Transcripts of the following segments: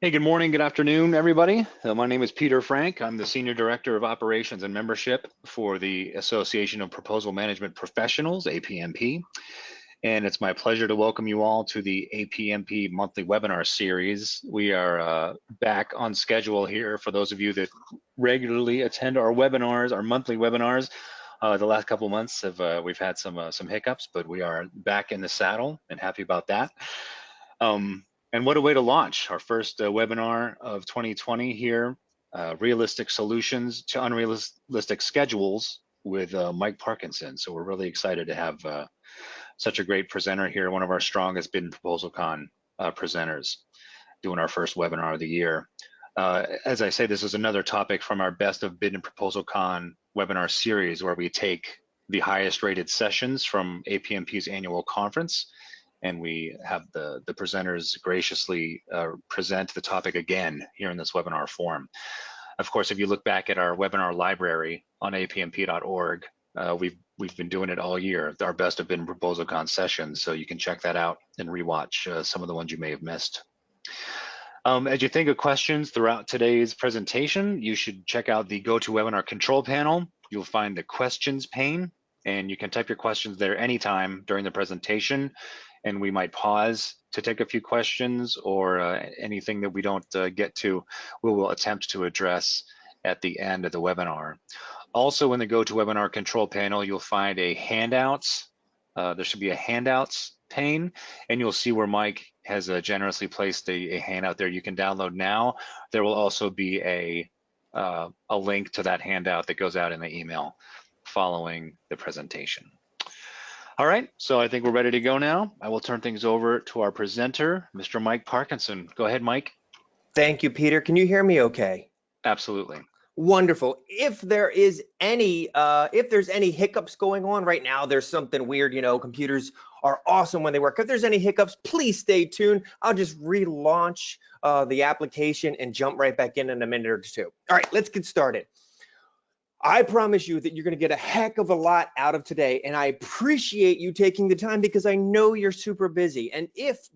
Hey, good morning, good afternoon, everybody. My name is Peter Frank. I'm the Senior Director of Operations and Membership for the Association of Proposal Management Professionals, APMP. And it's my pleasure to welcome you all to the APMP monthly webinar series. We are back on schedule here for those of you that regularly attend our webinars, our monthly webinars. The last couple of months we've had some hiccups, but we are back in the saddle and happy about that. And what a way to launch our first webinar of 2020 here, Realistic Solutions to Unrealistic Schedules with Mike Parkinson. So we're really excited to have such a great presenter here, one of our strongest bid and proposal con presenters, doing our first webinar of the year. As I say, this is another topic from our Best of Bid and Proposal Con webinar series, where we take the highest rated sessions from APMP's annual conference, and we have the presenters graciously present the topic again here in this webinar form. Of course, if you look back at our webinar library on apmp.org, we've been doing it all year, our Best of Bid and Proposal Con sessions, so you can check that out and rewatch some of the ones you may have missed. As you think of questions throughout today's presentation, you should check out the GoToWebinar control panel. You'll find the questions pane, and you can type your questions there anytime during the presentation, and we might pause to take a few questions, or anything that we don't get to, we will attempt to address at the end of the webinar. Also, in the GoToWebinar control panel, you'll find a handouts. There should be a handouts pane, and you'll see where Mike has generously placed a handout there you can download now. There will also be a link to that handout that goes out in the email following the presentation. All right, so I think we're ready to go now. I will turn things over to our presenter, Mr. Mike Parkinson. Go ahead, Mike. Thank you, Peter. Can you hear me okay? Absolutely. Wonderful. If there's any hiccups going on right now, there's something weird, computers are awesome when they work. If there's any hiccups, please stay tuned. I'll just relaunch the application and jump right back in a minute or two. All right, let's get started. I promise you that you're going to get a heck of a lot out of today, and I appreciate you taking the time because I know you're super busy. And if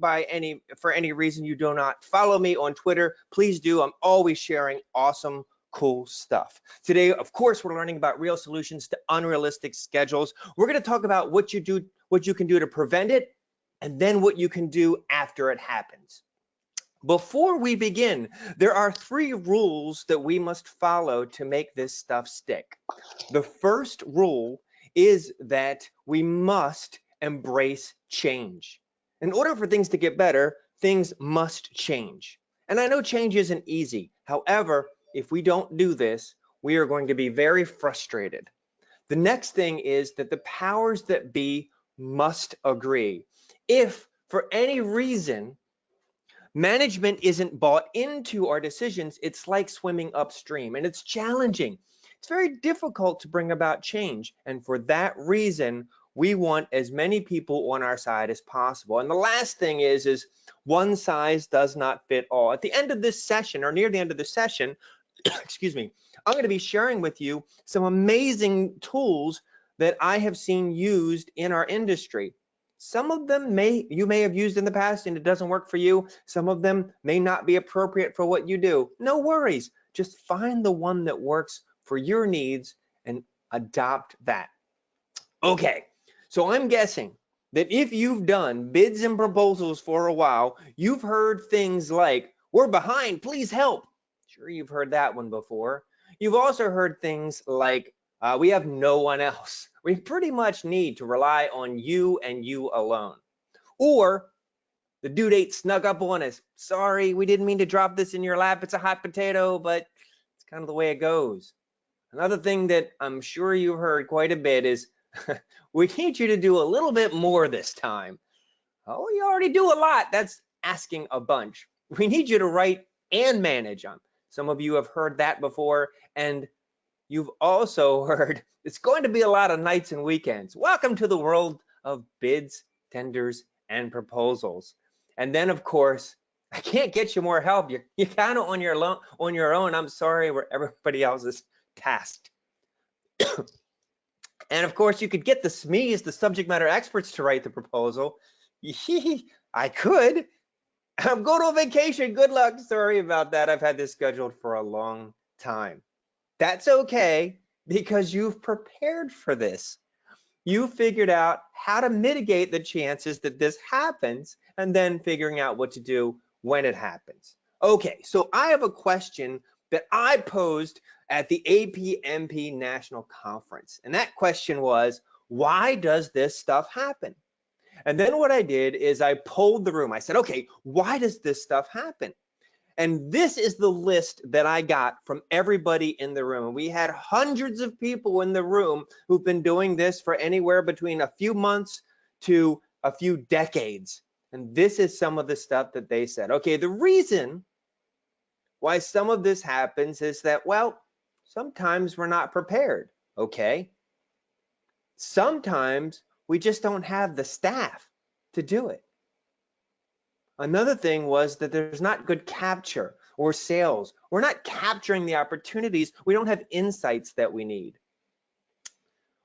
for any reason you do not follow me on Twitter, please do. I'm always sharing awesome, cool stuff. Today, of course, we're learning about real solutions to unrealistic schedules. We're going to talk about what you can do to prevent it, and then what you can do after it happens. Before we begin, there are 3 rules that we must follow to make this stuff stick. The first rule is that we must embrace change. In order for things to get better, things must change. And I know change isn't easy. However, if we don't do this, we are going to be very frustrated. The next thing is that the powers that be must agree. If for any reason management isn't bought into our decisions, it's like swimming upstream, and it's challenging. It's very difficult to bring about change, and for that reason, we want as many people on our side as possible. And the last thing is one size does not fit all. At the end of this session, or near the end of the session, excuse me, I'm going to be sharing with you some amazing tools that I have seen used in our industry. Some of them you may have used in the past and it doesn't work for you. Some of them may not be appropriate for what you do. No worries. Just find the one that works for your needs and adopt that. Okay, so I'm guessing that if you've done bids and proposals for a while, you've heard things like, "We're behind, please help." Sure, you've heard that one before. You've also heard things like, "We have no one else. We pretty much need to rely on you and you alone." Or, "The due date snuck up on us. Sorry, we didn't mean to drop this in your lap. It's a hot potato, but it's kind of the way it goes." Another thing that I'm sure you've heard quite a bit is, "We need you to do a little bit more this time." Oh, you already do a lot. That's asking a bunch. "We need you to write and manage them." Some of you have heard that before, and you've also heard, "It's going to be a lot of nights and weekends." Welcome to the world of bids, tenders, and proposals. And then, of course, I can't get you more help. You're kind of on your own. I'm sorry, where everybody else is tasked. And of course, you could get the SMEs, the subject matter experts, to write the proposal. I could, I'm going on vacation. Good luck. Sorry about that. I've had this scheduled for a long time. That's okay because you've prepared for this. You figured out how to mitigate the chances that this happens and then figuring out what to do when it happens. Okay, so I have a question that I posed at the APMP National Conference. And that question was, why does this stuff happen? And then what I did is I polled the room. I said, okay, why does this stuff happen? And this is the list that I got from everybody in the room. We had hundreds of people in the room who've been doing this for anywhere between a few months to a few decades. And this is some of the stuff that they said. Okay, the reason why some of this happens is that, well, sometimes we're not prepared, okay? Sometimes we just don't have the staff to do it. Another thing was that there's not good capture or sales. We're not capturing the opportunities. We don't have insights that we need.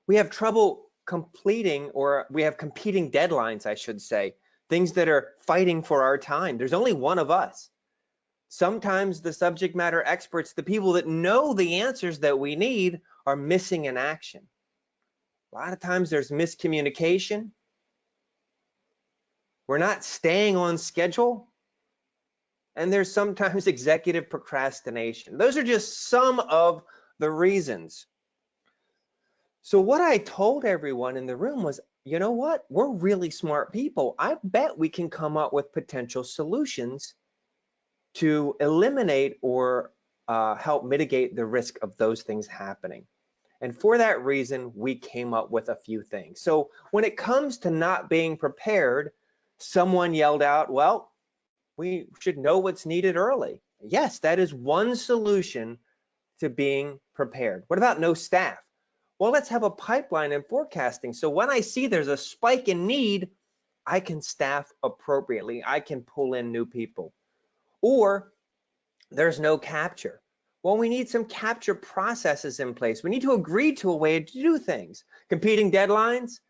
We have trouble completing, or we have competing deadlines, I should say, things that are fighting for our time. There's only one of us. Sometimes the subject matter experts, the people that know the answers that we need, are missing in action. A lot of times there's miscommunication. We're not staying on schedule. And there's sometimes executive procrastination. Those are just some of the reasons. So what I told everyone in the room was, you know what? We're really smart people. I bet we can come up with potential solutions to eliminate or help mitigate the risk of those things happening. And for that reason, we came up with a few things. So when it comes to not being prepared, someone yelled out, well, we should know what's needed early. Yes, that is one solution to being prepared. What about no staff? Well, let's have a pipeline and forecasting. So when I see there's a spike in need, I can staff appropriately. I can pull in new people. Or there's no capture. Well, we need some capture processes in place. We need to agree to a way to do things. Competing deadlines?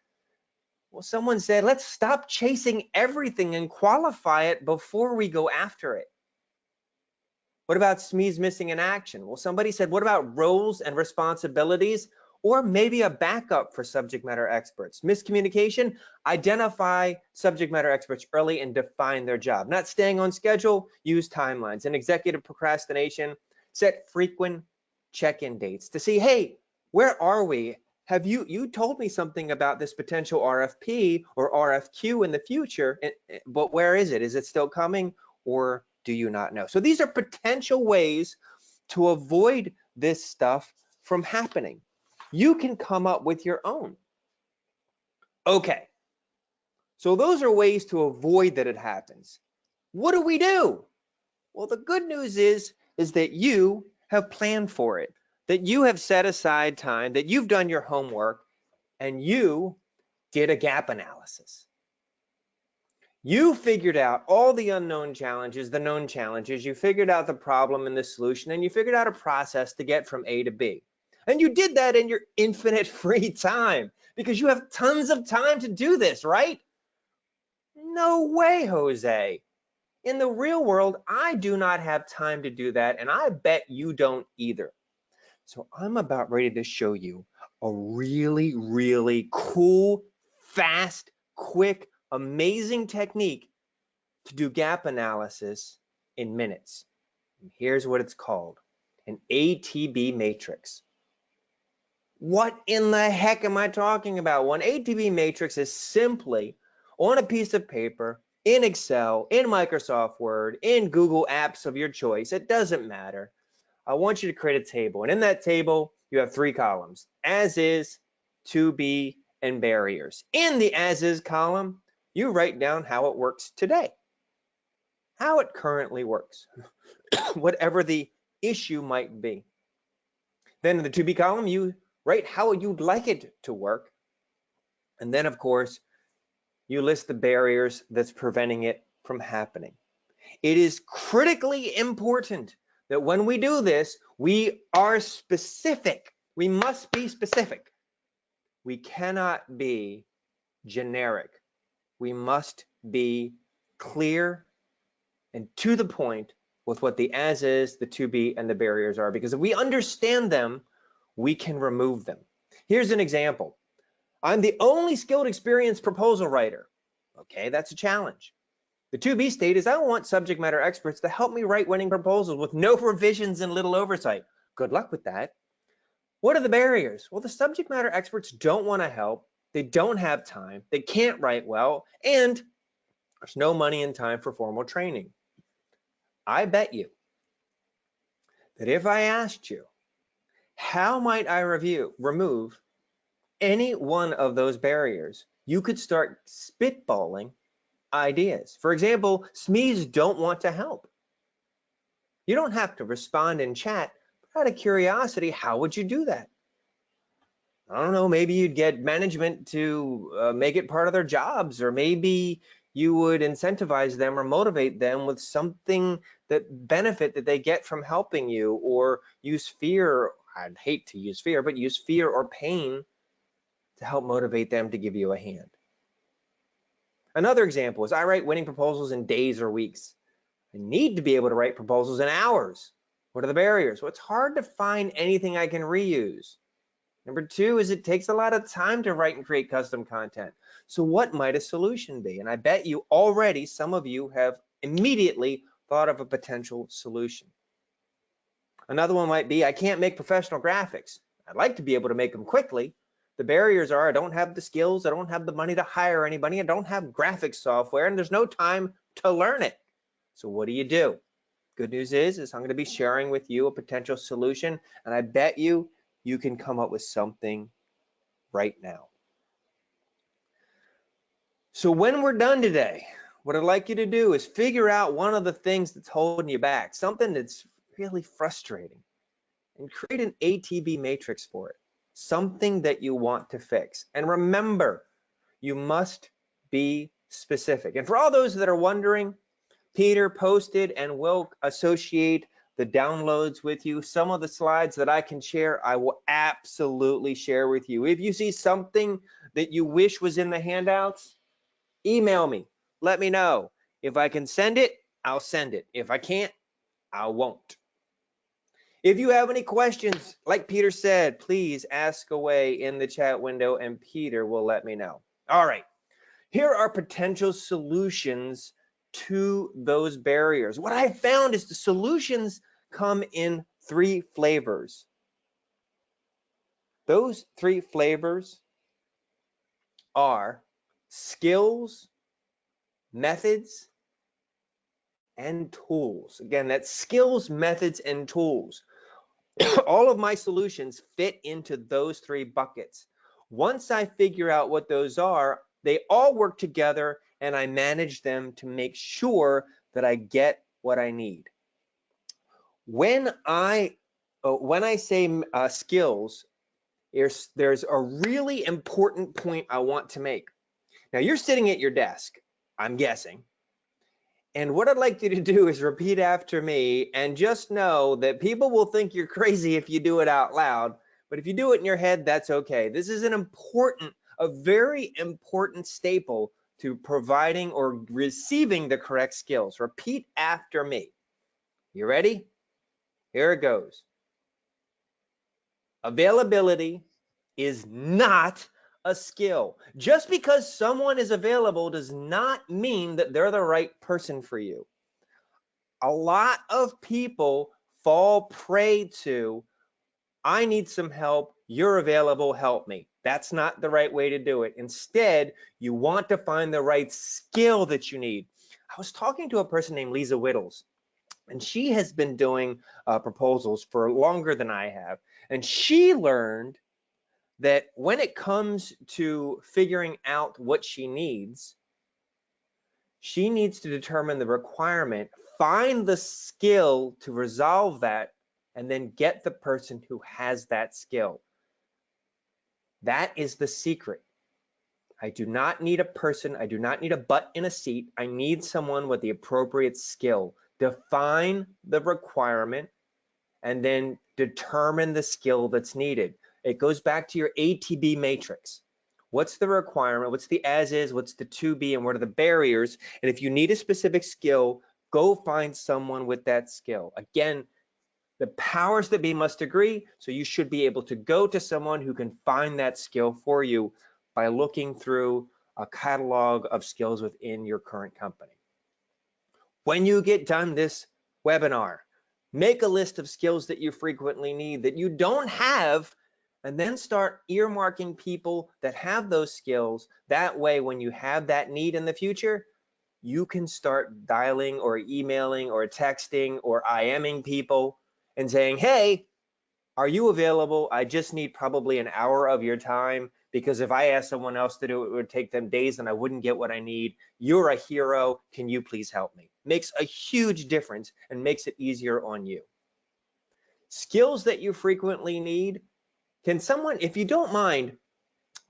Well, someone said, let's stop chasing everything and qualify it before we go after it. What about SMEs missing in action? Well, somebody said, what about roles and responsibilities, or maybe a backup for subject matter experts? Miscommunication, identify subject matter experts early and define their job. Not staying on schedule, use timelines. And executive procrastination, set frequent check-in dates to see, hey, where are we? Have you told me something about this potential RFP or RFQ in the future, but where is it? Is it still coming, or do you not know? So these are potential ways to avoid this stuff from happening. You can come up with your own. Okay, so those are ways to avoid that it happens. What do we do? Well, the good news is that you have planned for it, that you have set aside time, that you've done your homework, and you did a gap analysis. You figured out all the unknown challenges, the known challenges, you figured out the problem and the solution, and you figured out a process to get from A to B. And you did that in your infinite free time because you have tons of time to do this, right? No way, Jose. In the real world, I do not have time to do that, and I bet you don't either. So I'm about ready to show you a really, really cool, fast, quick, amazing technique to do gap analysis in minutes. And here's what it's called, an ATB matrix. What in the heck am I talking about? Well, an ATB matrix is simply on a piece of paper, in Excel, in Microsoft Word, in Google Apps of your choice. It doesn't matter. I want you to create a table. And in that table, you have 3 columns, as is, to be, and barriers. In the as is column, you write down how it works today, how it currently works, whatever the issue might be. Then in the to be column, you write how you'd like it to work. And then, of course, you list the barriers that's preventing it from happening. It is critically important that when we do this, we are specific. We must be specific. We cannot be generic. We must be clear and to the point with what the as is, the to be, and the barriers are, because if we understand them, we can remove them. Here's an example. I'm the only skilled, experienced proposal writer. Okay, that's a challenge. The to be state is I want subject matter experts to help me write winning proposals with no revisions and little oversight. Good luck with that. What are the barriers? Well, the subject matter experts don't want to help. They don't have time. They can't write well, and there's no money and time for formal training. I bet you that if I asked you, how might I remove any one of those barriers, you could start spitballing ideas. For example, SMEs don't want to help. You don't have to respond in chat, but out of curiosity, how would you do that? I don't know, maybe you'd get management to make it part of their jobs, or maybe you would incentivize them or motivate them with something that benefit that they get from helping you, or use fear. I'd hate to use fear, but use fear or pain to help motivate them to give you a hand. Another example is I write winning proposals in days or weeks. I need to be able to write proposals in hours. What are the barriers? Well, it's hard to find anything I can reuse. Number two is it takes a lot of time to write and create custom content. So what might a solution be? And I bet you already, some of you have immediately thought of a potential solution. Another one might be, I can't make professional graphics. I'd like to be able to make them quickly. The barriers are I don't have the skills, I don't have the money to hire anybody, I don't have graphics software, and there's no time to learn it. So what do? Good news is I'm going to be sharing with you a potential solution, and I bet you can come up with something right now. So when we're done today, what I'd like you to do is figure out one of the things that's holding you back, something that's really frustrating, and create an ATB matrix for it, something that you want to fix. And remember, you must be specific. And for all those that are wondering, Peter posted and will associate the downloads with you. Some of the slides that I can share, I will absolutely share with you. If you see something that you wish was in the handouts, email me, let me know. If I can send it, I'll send it. If I can't, I won't. If you have any questions, like Peter said, please ask away in the chat window and Peter will let me know. All right, here are potential solutions to those barriers. What I found is the solutions come in 3 flavors. Those 3 flavors are skills, methods, and tools. Again, that's skills, methods, and tools. All of my solutions fit into those 3 buckets. Once I figure out what those are, they all work together and I manage them to make sure that I get what I need. When I say skills, there's a really important point I want to make. Now you're sitting at your desk, I'm guessing. And what I'd like you to do is repeat after me and just know that people will think you're crazy if you do it out loud, but if you do it in your head, that's okay. This is a very important staple to providing or receiving the correct skills. Repeat after me. You ready? Here it goes. Availability is not a skill. Just because someone is available does not mean that they're the right person for you. A lot of people fall prey to, I need some help, you're available, help me. That's not the right way to do it. Instead, you want to find the right skill that you need. I was talking to a person named Lisa Whittles, and she has been doing proposals for longer than I have. And she learned that when it comes to figuring out what she needs to determine the requirement, find the skill to resolve that, and then get the person who has that skill. That is the secret. I do not need a person. I do not need a butt in a seat. I need someone with the appropriate skill. Define the requirement and then determine the skill that's needed. It goes back to your ATB matrix. What's the requirement? What's the as is? What's the to be? And what are the barriers? And if you need a specific skill, Go find someone with that skill. Again, the powers that be must agree, so you should be able to go to someone who can find that skill for you by looking through a catalog of skills within your current company. When you get done this webinar, make a list of skills that you frequently need that you don't have, and then start earmarking people that have those skills. That way, when you have that need in the future, you can start dialing or emailing or texting or IMing people and saying, hey, are you available? I just need probably an hour of your time, because if I asked someone else to do it, it would take them days and I wouldn't get what I need. You're a hero. Can you please help me? Makes a huge difference and makes it easier on you. Skills that you frequently need. Can someone, if you don't mind,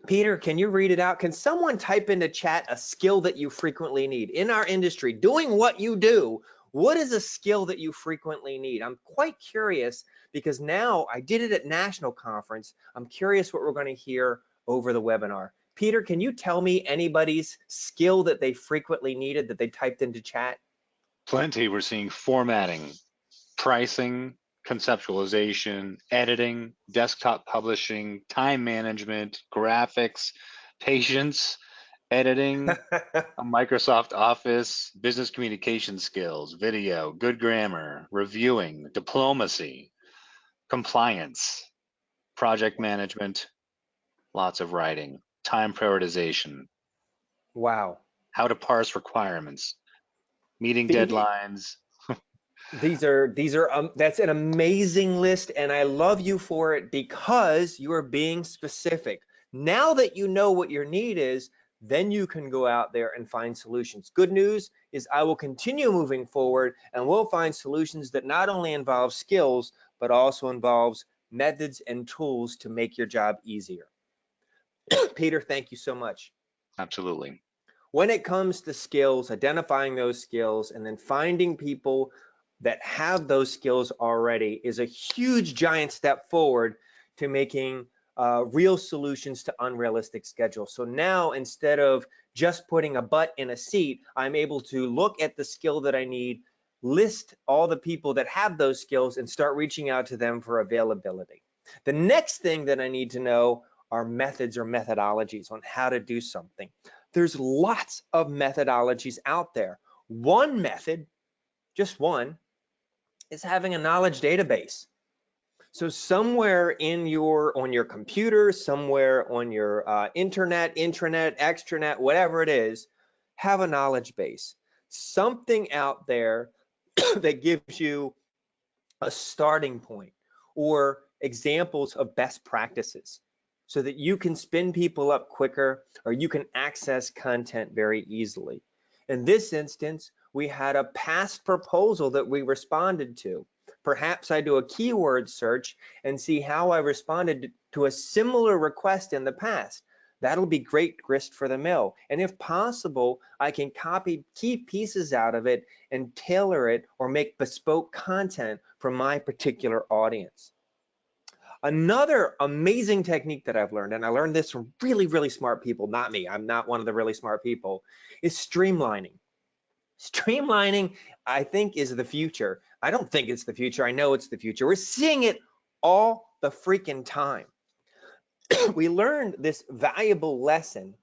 Peter, can you read it out? Can someone type into chat a skill that you frequently need in our industry, doing what you do? What is a skill that you frequently need? I'm quite curious, because now I did it at national conference. I'm curious what we're going to hear over the webinar. Peter, can you tell me anybody's skill that they frequently needed that they typed into chat? Plenty. We're seeing formatting, pricing, conceptualization, editing, desktop publishing, time management, graphics, patience, editing, a Microsoft Office, business communication skills, video, good grammar, reviewing, diplomacy, compliance, project management, lots of writing, time prioritization, Wow. how to parse requirements, meeting Phoebe, deadlines. that's an amazing list, and I love you for it because you are being specific. Now that you know what your need is, then you can go out there and find solutions. Good news is I will continue moving forward, and we'll find solutions that not only involve skills, but also involves methods and tools to make your job easier. Peter, thank you so much. Absolutely. When it comes to skills, identifying those skills and then finding people that have those skills already is a huge giant step forward to making real solutions to unrealistic schedules. So now, instead of just putting a butt in a seat, I'm able to look at the skill that I need, list all the people that have those skills, and start reaching out to them for availability. The next thing that I need to know are methods or methodologies on how to do something. There's lots of methodologies out there. One method, just one, is having a knowledge database. So somewhere on your computer, somewhere on your internet, intranet, extranet, whatever it is, have a knowledge base. Something out there that gives you a starting point or examples of best practices so that you can spin people up quicker or you can access content very easily. In this instance, we had a past proposal that we responded to. Perhaps I do a keyword search and see how I responded to a similar request in the past. That'll be great grist for the mill. And if possible, I can copy key pieces out of it and tailor it or make bespoke content for my particular audience. Another amazing technique that I've learned, and I learned this from really, really smart people, not me, I'm not one of the really smart people, is streamlining. Streamlining, I think, is the future. I don't think it's the future. I know it's the future. We're seeing it all the freaking time. We learned this valuable lesson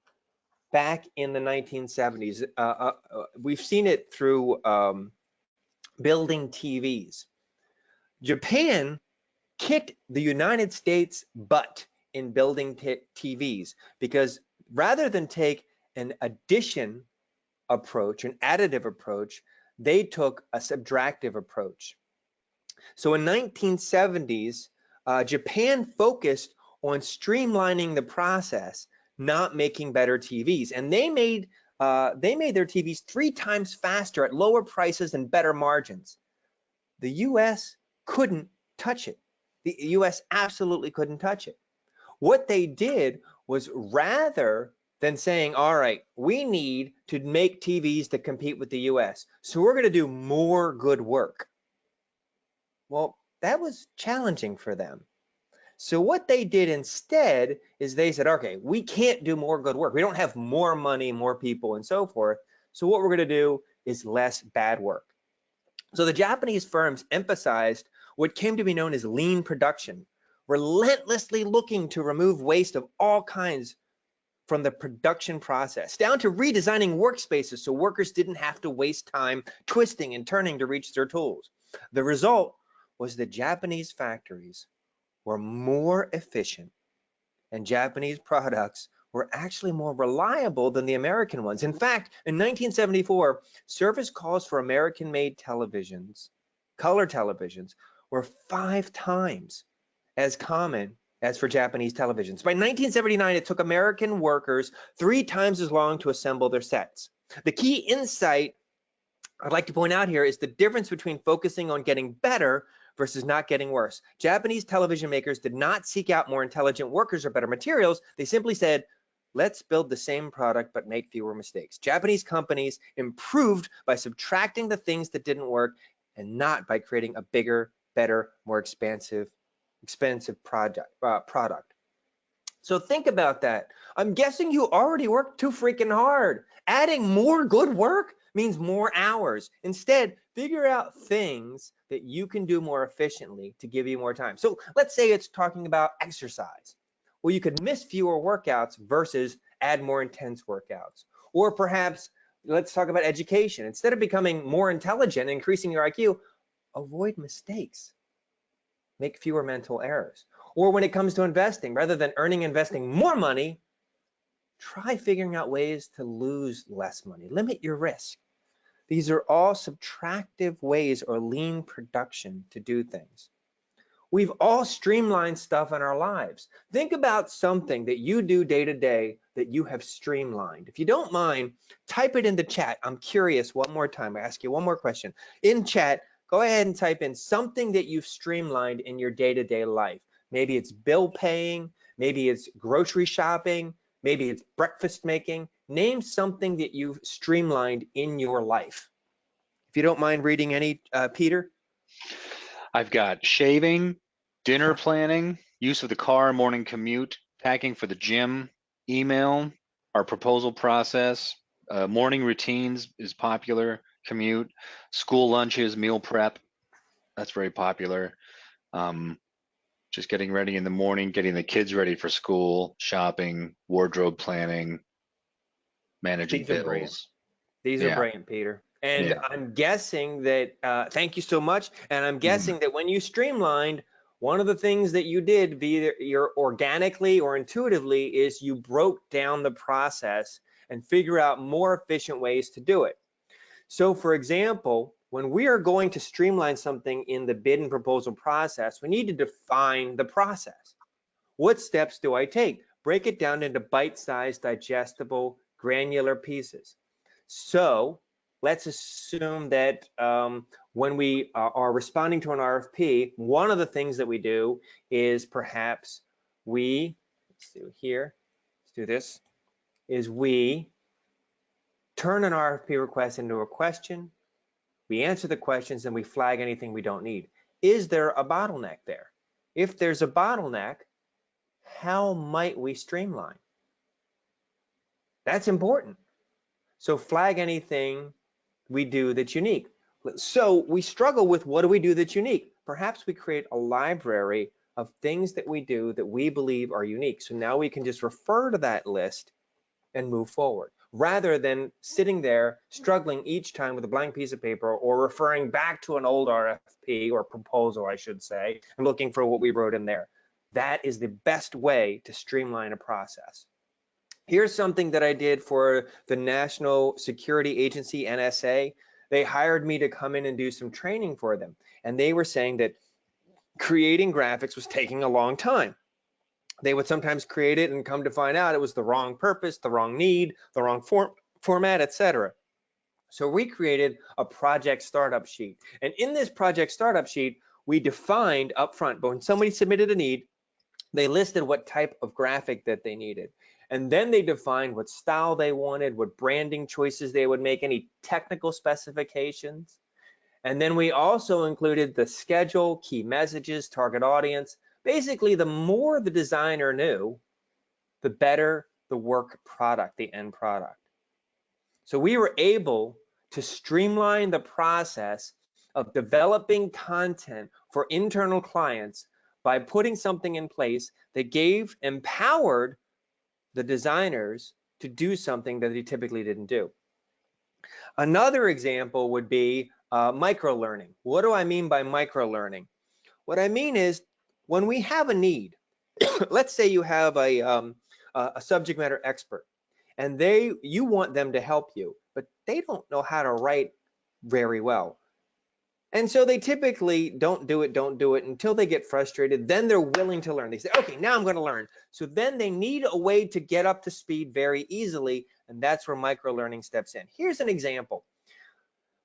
back in the 1970s. We've seen it through building TVs. Japan kicked the United States butt in building TVs because rather than take an addition approach, an additive approach, they took a subtractive approach. So in 1970s, Japan focused on streamlining the process, not making better TVs, and they made their TVs 3 times faster at lower prices and better margins. The U.S. couldn't touch it. The U.S. absolutely couldn't touch it. What they did was, rather than saying, all right, we need to make TVs that compete with the US, so we're going to do more good work. Well, that was challenging for them. So what they did instead is they said, okay, we can't do more good work. We don't have more money, more people, and so forth. So what we're going to do is less bad work. So the Japanese firms emphasized what came to be known as lean production, relentlessly looking to remove waste of all kinds from the production process, down to redesigning workspaces so workers didn't have to waste time twisting and turning to reach their tools. The result was that Japanese factories were more efficient and Japanese products were actually more reliable than the American ones. In fact, in 1974, service calls for American-made televisions, color televisions, were 5 times as common as for Japanese televisions. By 1979, it took American workers 3 times as long to assemble their sets. The key insight I'd like to point out here is the difference between focusing on getting better versus not getting worse. Japanese television makers did not seek out more intelligent workers or better materials. They simply said, let's build the same product but make fewer mistakes. Japanese companies improved by subtracting the things that didn't work and not by creating a bigger, better, more expensive product. So think about that. I'm guessing you already work too freaking hard. Adding more good work means more hours. Instead, figure out things that you can do more efficiently to give you more time. So let's say it's talking about exercise. Well, you could miss fewer workouts versus add more intense workouts. Or perhaps let's talk about education. Instead of becoming more intelligent, increasing your IQ, avoid mistakes. Make fewer mental errors. Or when it comes to investing, rather than investing more money, try figuring out ways to lose less money. Limit your risk. These are all subtractive ways or lean production to do things. We've all streamlined stuff in our lives. Think about something that you do day to day that you have streamlined. If you don't mind, type it in the chat. I'm curious one more time. I ask you one more question. In chat, go ahead and type in something that you've streamlined in your day-to-day life. Maybe it's bill paying, maybe it's grocery shopping, maybe it's breakfast making. Name something that you've streamlined in your life. If you don't mind reading any, Peter. I've got shaving, dinner planning, use of the car, morning commute, packing for the gym, email, our proposal process, morning routines is popular, commute, school lunches, meal prep, that's very popular. Just getting ready in the morning, getting the kids ready for school, shopping, wardrobe planning, managing These are brilliant. bills. These are Yeah, brilliant, Peter. And yeah. I'm guessing that, thank you so much. And I'm guessing that when you streamlined, one of the things that you did, be either organically or intuitively, is you broke down the process and figure out more efficient ways to do it. So for example, when we are going to streamline something in the bid and proposal process, we need to define the process. What steps do I take? Break it down into bite-sized, digestible, granular pieces. So let's assume that when we are responding to an RFP, one of the things that we do is perhaps let's do here, let's do this, is we turn an RFP request into a question, we answer the questions, and we flag anything we don't need. Is there a bottleneck there? If there's a bottleneck, how might we streamline? That's important. So flag anything we do that's unique. So we struggle with what do we do that's unique? Perhaps we create a library of things that we do that we believe are unique. So now we can just refer to that list and move forward, rather than sitting there struggling each time with a blank piece of paper or referring back to an old RFP or proposal, I should say, and looking for what we wrote in there. That is the best way to streamline a process. Here's something that I did for the National Security Agency, NSA. They hired me to come in and do some training for them. And they were saying that creating graphics was taking a long time. They would sometimes create it and come to find out it was the wrong purpose, the wrong need, the wrong format, etc. So we created a project startup sheet. And in this project startup sheet, we defined upfront, but when somebody submitted a need, they listed what type of graphic that they needed. And then they defined what style they wanted, what branding choices they would make, any technical specifications. And then we also included the schedule, key messages, target audience. Basically, the more the designer knew, the better the work product, the end product. So we were able to streamline the process of developing content for internal clients by putting something in place that empowered the designers to do something that they typically didn't do. Another example would be micro-learning. What do I mean by micro-learning? What I mean is when we have a need, let's say you have a subject matter expert and you want them to help you, but they don't know how to write very well. And so they typically don't do it until they get frustrated. Then they're willing to learn. They say, okay, now I'm going to learn. So then they need a way to get up to speed very easily. And that's where micro-learning steps in. Here's an example.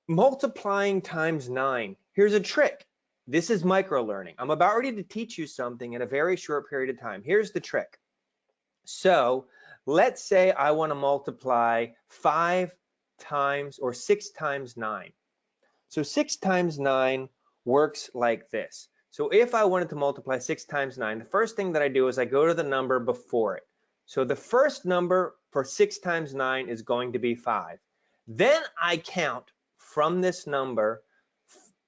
Multiplying times 9. Here's a trick. This is micro-learning. I'm about ready to teach you something in a very short period of time. Here's the trick. So let's say I want to multiply 5 times or 6 times 9. So 6 times 9 works like this. So if I wanted to multiply 6 times 9, the first thing that I do is I go to the number before it. So the first number for 6 times 9 is going to be 5. Then I count from this number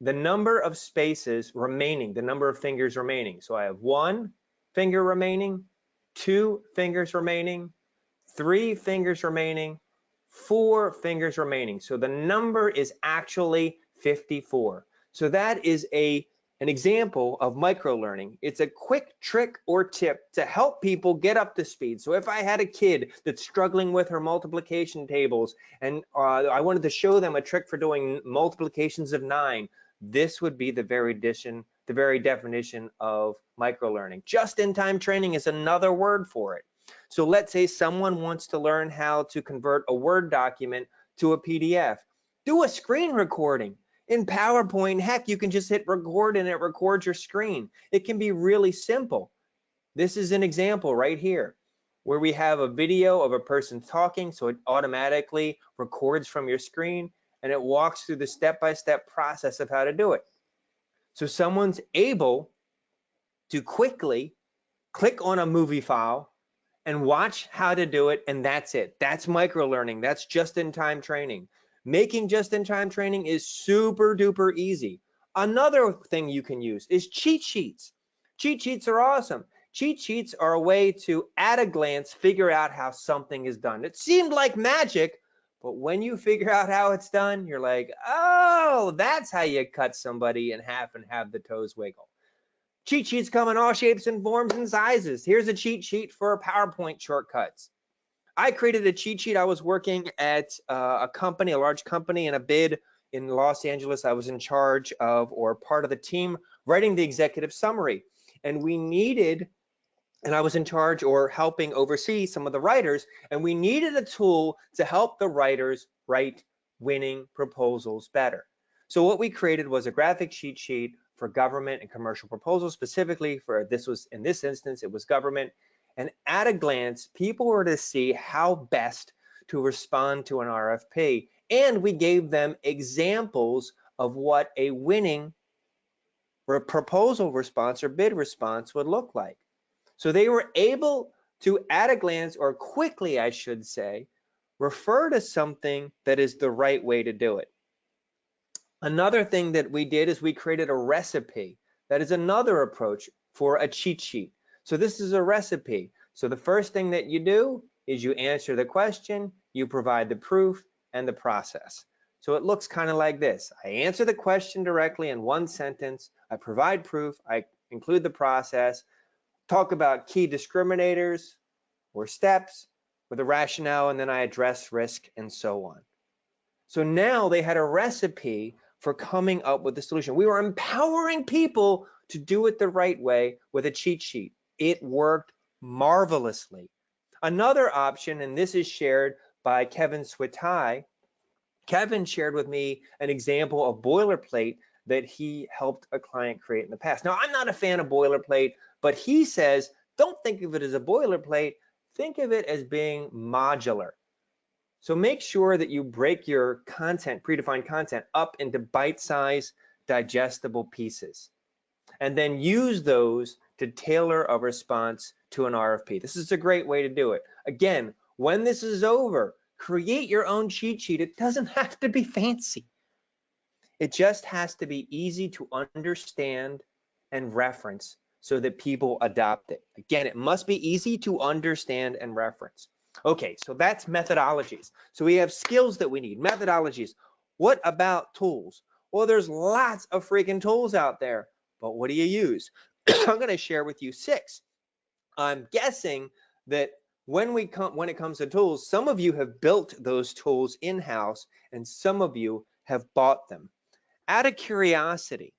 the number of spaces remaining, the number of fingers remaining. So I have 1 finger remaining, 2 fingers remaining, 3 fingers remaining, 4 fingers remaining. So the number is actually 54. So that is an example of micro-learning. It's a quick trick or tip to help people get up to speed. So if I had a kid that's struggling with her multiplication tables and I wanted to show them a trick for doing multiplications of 9, this would be the very definition of micro-learning. Just-in-time training is another word for it. So let's say someone wants to learn how to convert a Word document to a PDF. Do a screen recording. In PowerPoint, heck, you can just hit record and it records your screen. It can be really simple. This is an example right here where we have a video of a person talking, so it automatically records from your screen and it walks through the step-by-step process of how to do it. So someone's able to quickly click on a movie file and watch how to do it, and that's it. That's micro-learning. That's just-in-time training. Making just-in-time training is super duper easy. Another thing you can use is cheat sheets. Cheat sheets are awesome. Cheat sheets are a way to, at a glance, figure out how something is done. It seemed like magic, but when you figure out how it's done, you're like, oh, that's how you cut somebody in half and have the toes wiggle. Cheat sheets come in all shapes and forms and sizes. Here's a cheat sheet for PowerPoint shortcuts. I created a cheat sheet. I was working at a company, a large company, in a bid in Los Angeles. I was in charge of, or part of the team, writing the executive summary. And I was in charge or helping oversee some of the writers, and we needed a tool to help the writers write winning proposals better. So what we created was a graphic cheat sheet for government and commercial proposals, specifically for in this instance, it was government. And at a glance, people were to see how best to respond to an RFP. And we gave them examples of what a winning proposal response or bid response would look like. So they were able to, at a glance, or quickly, I should say, refer to something that is the right way to do it. Another thing that we did is we created a recipe. That is another approach for a cheat sheet. So this is a recipe. So the first thing that you do is you answer the question, you provide the proof and the process. So it looks kind of like this. I answer the question directly in one sentence, I provide proof, I include the process, talk about key discriminators or steps with a rationale, and then I address risk and so on. So now they had a recipe for coming up with a solution. We were empowering people to do it the right way with a cheat sheet. It worked marvelously. Another option, and this is shared by Kevin Switai. Kevin shared with me an example of boilerplate that he helped a client create in the past. Now, I'm not a fan of boilerplate, but he says, don't think of it as a boilerplate, think of it as being modular. So make sure that you break your content, predefined content, up into bite-sized, digestible pieces, and then use those to tailor a response to an RFP. This is a great way to do it. Again, when this is over, create your own cheat sheet. It doesn't have to be fancy. It just has to be easy to understand and reference so that people adopt it. Again, it must be easy to understand and reference. Okay, so that's methodologies. So we have skills that we need, methodologies. What about tools? Well, there's lots of freaking tools out there, but what do you use? I'm going to share with you 6. I'm guessing that when it comes to tools, some of you have built those tools in-house and some of you have bought them. Out of curiosity,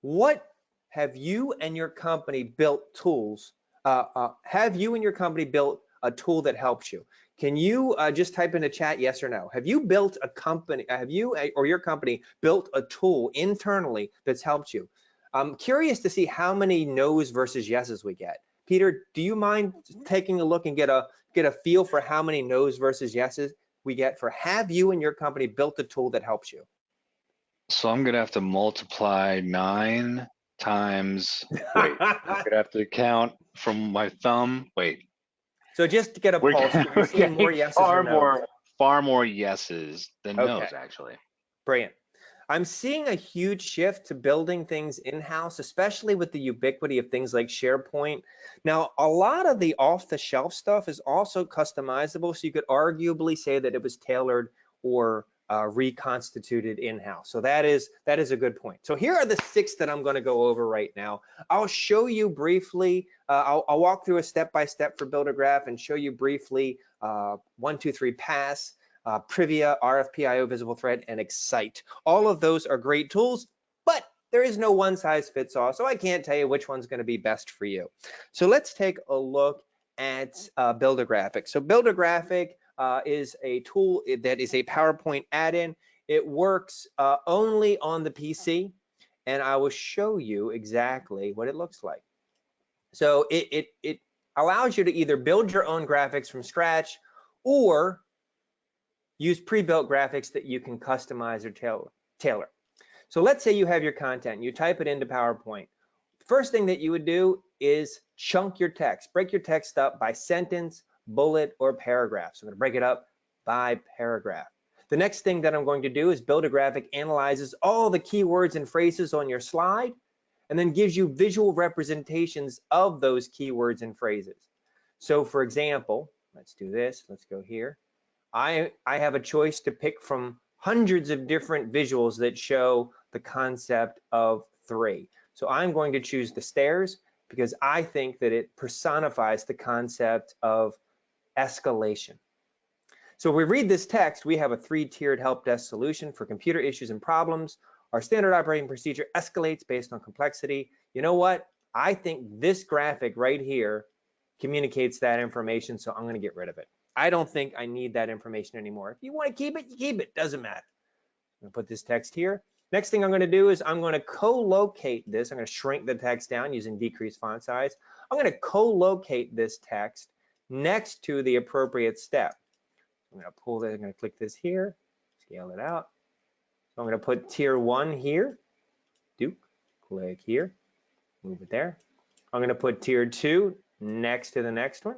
what have you and your company built tools? Have you and your company built a tool that helps you? Can you just type in the chat yes or no? Have you built a company? Have you or your company built a tool internally that's helped you? I'm curious to see how many no's versus yeses we get. Peter, do you mind taking a look and get a feel for how many no's versus yeses we get for have you and your company built a tool that helps you? So I'm gonna have to multiply 9 times, wait, I'm gonna have to count from my thumb. Wait, So just to get a we're, pulse, are you we're seeing more getting yeses or no's? far more yeses than Okay, nos, actually. brilliant. I'm seeing a huge shift to building things in-house, especially with the ubiquity of things like SharePoint. Now, a lot of the off-the-shelf stuff is also customizable, so you could arguably say that it was tailored or reconstituted in-house. So that is a good point. So here are the 6 that I'm going to go over right now. I'll show you briefly. I'll walk through a step-by-step for Build-A-Graph and show you briefly 1, 2, 3 pass. Privia, RFPIO, Visible Thread, and Excite. All of those are great tools, but there is no one size fits all, so I can't tell you which one's going to be best for you. So let's take a look at Build-A-Graphic. So Build-A-Graphic is a tool that is a PowerPoint add-in. It works only on the PC, and I will show you exactly what it looks like. So it allows you to either build your own graphics from scratch or use pre-built graphics that you can customize or tailor. So let's say you have your content, you type it into PowerPoint. First thing that you would do is chunk your text, break your text up by sentence, bullet, or paragraph. So I'm going to break it up by paragraph. The next thing that I'm going to do is Build-A-Graphic analyzes all the keywords and phrases on your slide and then gives you visual representations of those keywords and phrases. So for example, let's do this. Let's go here. I have a choice to pick from hundreds of different visuals that show the concept of 3. So I'm going to choose the stairs because I think that it personifies the concept of escalation. So if we read this text, we have a 3-tiered help desk solution for computer issues and problems. Our standard operating procedure escalates based on complexity. You know what? I think this graphic right here communicates that information, so I'm going to get rid of it. I don't think I need that information anymore. If you want to keep it, you keep it. Doesn't matter. I'm going to put this text here. Next thing I'm going to do is I'm going to co-locate this. I'm going to shrink the text down using decreased font size. I'm going to co-locate this text next to the appropriate step. I'm going to pull this. I'm going to click this here, scale it out. So I'm going to put tier 1 here. Click here, move it there. I'm going to put tier 2 next to the next one.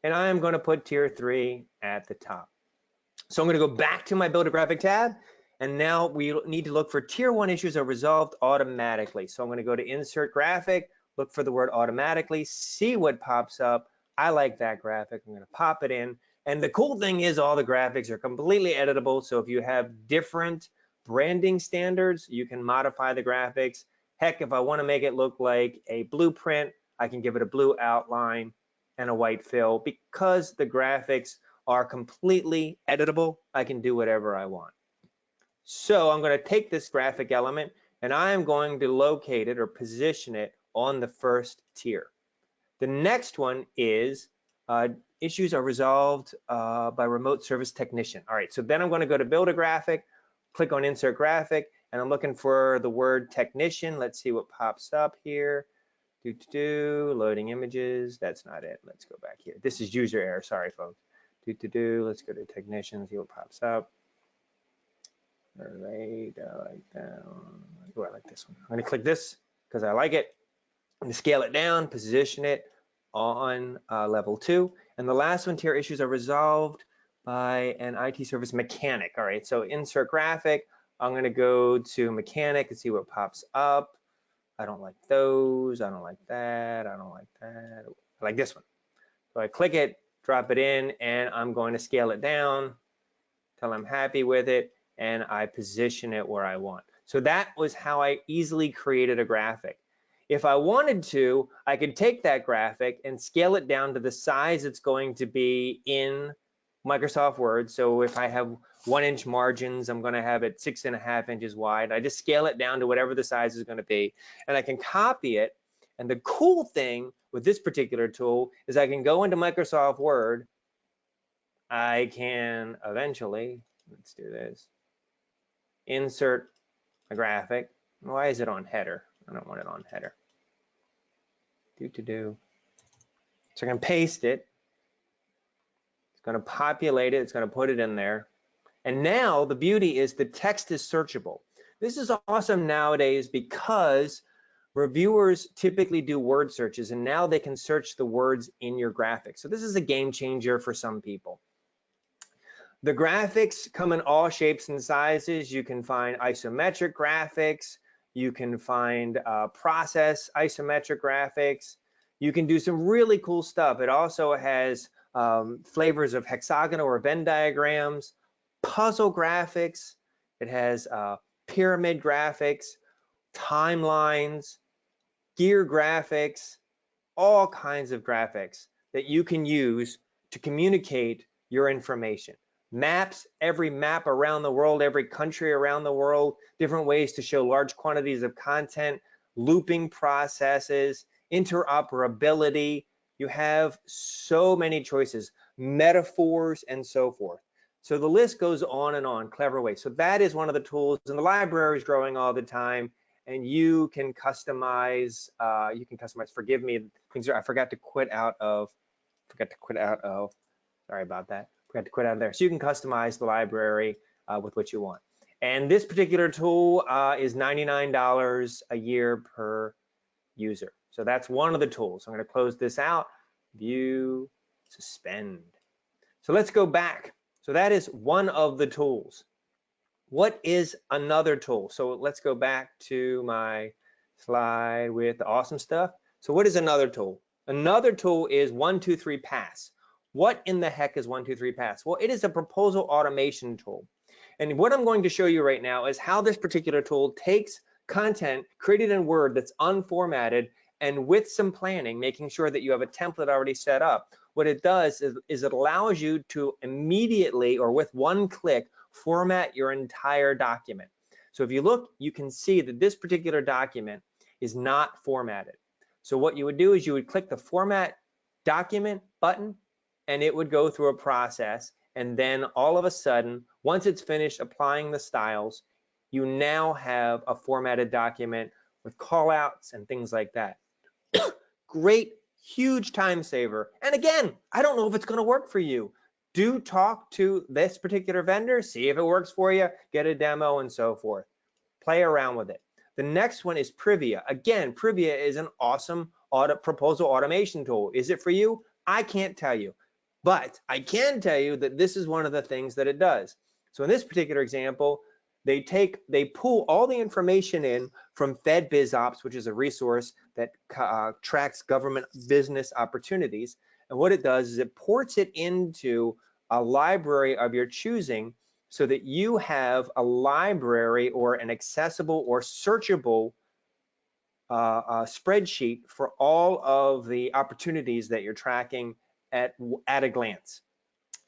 And I am going to put tier 3 at the top. So I'm going to go back to my Build-A-Graphic tab, and now we need to look for tier 1 issues are resolved automatically. So I'm going to go to Insert Graphic, look for the word automatically, see what pops up. I like that graphic. I'm going to pop it in. And the cool thing is all the graphics are completely editable. So if you have different branding standards, you can modify the graphics. Heck, if I want to make it look like a blueprint, I can give it a blue outline and a white fill. Because the graphics are completely editable, I can do whatever I want. So I'm going to take this graphic element and I am going to locate it or position it on the first tier. The next one is issues are resolved by remote service technician. All right, so then I'm going to go to Build-A-Graphic, click on Insert Graphic, and I'm looking for the word technician. Let's see what pops up here. Loading images. That's not it. Let's go back here. This is user error. Sorry, folks. Let's go to technician, see what pops up. All right, I like that one. Oh, I like this one. I'm going to click this because I like it. I'm going to scale it down, position it on level 2. And the last one, tier issues are resolved by an IT service mechanic. All right, so insert graphic. I'm going to go to mechanic and see what pops up. I don't like those. I don't like that. I don't like that. I like this one. So I click it, drop it in, and I'm going to scale it down till I'm happy with it, and I position it where I want. So that was how I easily created a graphic. If I wanted to, I could take that graphic and scale it down to the size it's going to be in Microsoft Word. So if I have 1-inch margins, I'm going to have it 6.5 inches wide. I just scale it down to whatever the size is going to be, and I can copy it. And the cool thing with this particular tool is I can go into Microsoft Word. I can eventually, let's do this, insert a graphic. Why is it on header? I don't want it on header. So I can paste it. It's going to populate it. It's going to put it in there. And now the beauty is the text is searchable. This is awesome nowadays because reviewers typically do word searches, and now they can search the words in your graphics. So this is a game changer for some people. The graphics come in all shapes and sizes. You can find isometric graphics. You can find process isometric graphics. You can do some really cool stuff. It also has flavors of hexagonal or Venn diagrams, puzzle graphics. It has pyramid graphics, timelines, gear graphics, all kinds of graphics that you can use to communicate your information. Maps, every map around the world, every country around the world, different ways to show large quantities of content, looping processes, interoperability. You have so many choices, metaphors, and so forth. So the list goes on and on, clever ways. So that is one of the tools, and the library is growing all the time, and you can customize, forgive me, things I forgot to quit out of, sorry about that. Forgot to quit out of there. So you can customize the library with what you want. And this particular tool is $99 a year per user. So that's one of the tools. I'm going to close this out, view, suspend. So let's go back. So that is one of the tools. What is another tool? So let's go back to my slide with the awesome stuff. So what is another tool? Another tool is 123pass. What in the heck is 123pass? Well, it is a proposal automation tool. And what I'm going to show you right now is how this particular tool takes content created in Word that's unformatted, and with some planning, making sure that you have a template already set up, what it does is it allows you to immediately, or with one click, format your entire document. So if you look, you can see that this particular document is not formatted. So what you would do is you would click the Format Document button, and it would go through a process, and then all of a sudden, once it's finished applying the styles, you now have a formatted document with callouts and things like that. Great, huge time saver. And again, I don't know if it's going to work for you. Do talk to this particular vendor, see if it works for you, get a demo, and so forth. Play around with it. The next one is Privia. Again, Privia is an awesome proposal automation tool. Is it for you? I can't tell you, but I can tell you that this is one of the things that it does. So in this particular example, they pull all the information in from FedBizOps, which is a resource that tracks government business opportunities. And what it does is it ports it into a library of your choosing, so that you have a library or an accessible or searchable spreadsheet for all of the opportunities that you're tracking at a glance.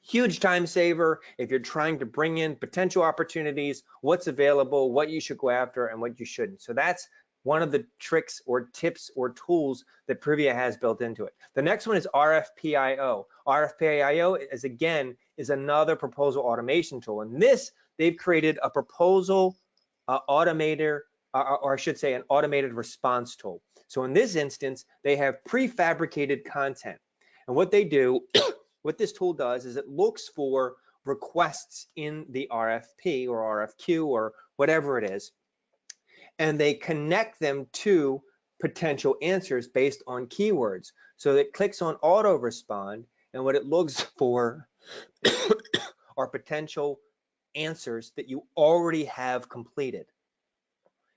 Huge time saver if you're trying to bring in potential opportunities, what's available, what you should go after, and what you shouldn't. So that's one of the tricks or tips or tools that Privia has built into it. The next one is RFP-IO. RFP-IO is another proposal automation tool. And this, they've created a proposal automator, or I should say an automated response tool. So in this instance, they have prefabricated content. And what they do, what this tool does is it looks for requests in the RFP or RFQ or whatever it is, and they connect them to potential answers based on keywords. So it clicks on auto respond, and what it looks for are potential answers that you already have completed.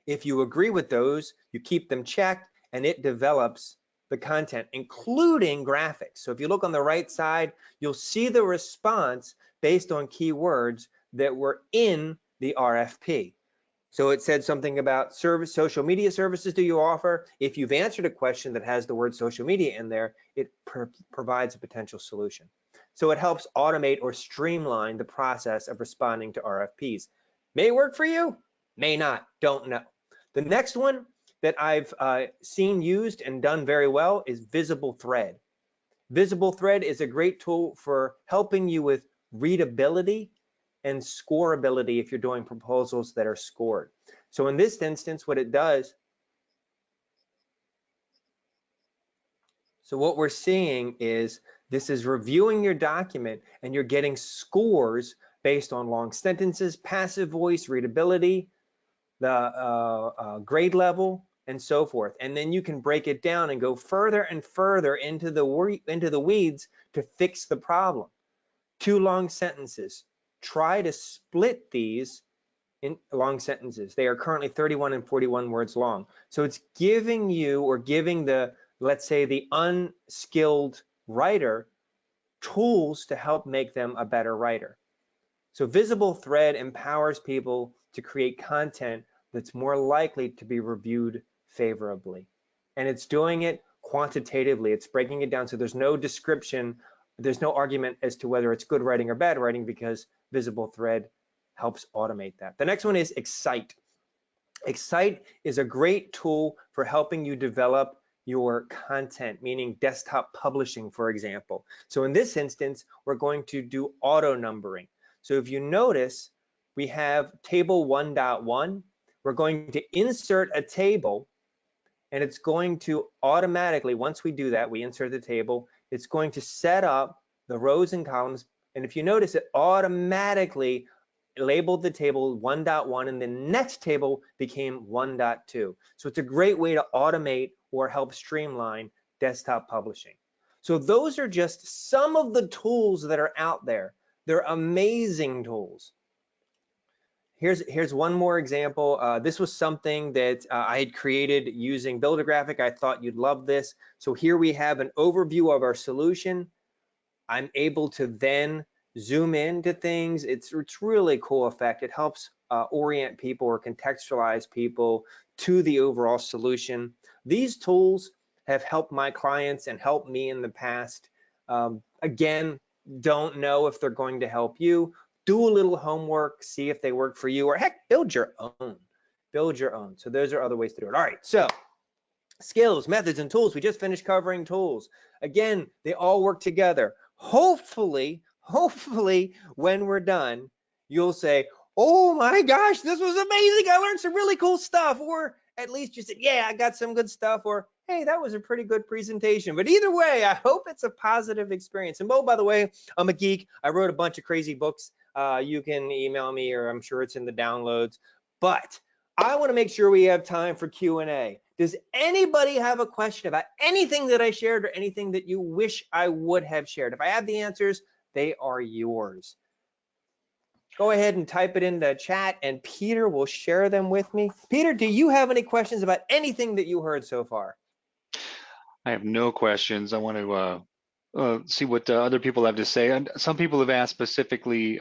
If you agree with those, you keep them checked and it develops the content, including graphics. So if you look on the right side, you'll see the response based on keywords that were in the RFP. So it said something about social media services do you offer? If you've answered a question that has the word social media in there, it provides a potential solution. So it helps automate or streamline the process of responding to RFPs. May work for you, may not, don't know. The next one that I've seen used and done very well is Visible Thread. Visible Thread is a great tool for helping you with readability and scoreability if you're doing proposals that are scored. So in this instance, what it does, so what we're seeing is this is reviewing your document and you're getting scores based on long sentences, passive voice, readability, the grade level, and so forth. And then you can break it down and go further and further into the weeds to fix the problem. Too long sentences. Try to split these in long sentences. They are currently 31 and 41 words long. So it's giving you, or giving the, let's say, the unskilled writer tools to help make them a better writer. So Visible Thread empowers people to create content that's more likely to be reviewed favorably. And it's doing it quantitatively. It's breaking it down so there's no description, there's no argument as to whether it's good writing or bad writing, because Visible Thread helps automate that. The next one is Excite. Excite is a great tool for helping you develop your content, meaning desktop publishing, for example. So in this instance, we're going to do auto numbering. So if you notice, we have table 1.1. We're going to insert a table, and it's going to automatically, once we do that, we insert the table, it's going to set up the rows and columns. And if you notice, it automatically labeled the table 1.1, and the next table became 1.2. So it's a great way to automate or help streamline desktop publishing. So those are just some of the tools that are out there. They're amazing tools. Here's one more example. This was something that I had created using Build-A-Graphic. I thought you'd love this. So here we have an overview of our solution. I'm able to then zoom into things. It's really cool effect. It helps orient people or contextualize people to the overall solution. These tools have helped my clients and helped me in the past. Again, don't know if they're going to help you. Do a little homework, see if they work for you, or heck, build your own. Build your own. So those are other ways to do it. All right, so skills, methods, and tools. We just finished covering tools. Again, they all work together. Hopefully, when we're done, you'll say, oh my gosh, this was amazing. I learned some really cool stuff. Or at least you said, yeah, I got some good stuff. Or, hey, that was a pretty good presentation. But either way, I hope it's a positive experience. And oh, by the way, I'm a geek. I wrote a bunch of crazy books. You can email me, or I'm sure it's in the downloads. But I want to make sure we have time for Q&A. Does anybody have a question about anything that I shared, or anything that you wish I would have shared? If I have the answers, they are yours. Go ahead and type it in the chat, and Peter will share them with me. Peter, do you have any questions about anything that you heard so far? I have no questions. I want to see what other people have to say. And some people have asked specifically,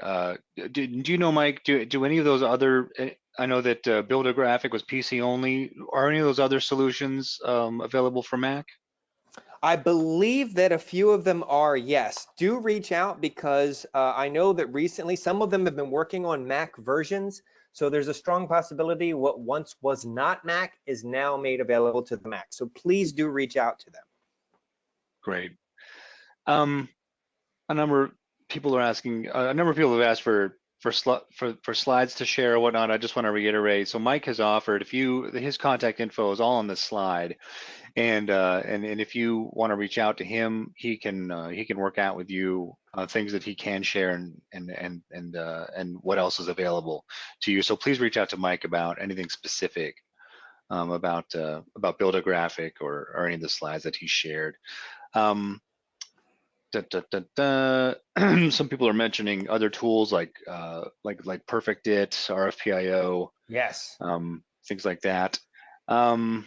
do you know, Mike, do any of those other, I know that Build-A-Graphic was PC only. Are any of those other solutions available for Mac? I believe that a few of them are, yes. Do reach out, because I know that recently some of them have been working on Mac versions. So there's a strong possibility what once was not Mac is now made available to the Mac. So please do reach out to them. Great. A number of people are asking. A number of people have asked for slides to share or whatnot. I just want to reiterate. So Mike has offered, if you, his contact info is all on the slide, and if you want to reach out to him, he can work out with you things that he can share, and what else is available to you. So please reach out to Mike about anything specific about Build-A-Graphic or any of the slides that he shared. Some people are mentioning other tools like Perfect It, RFPIO, Yes. things like that. Um,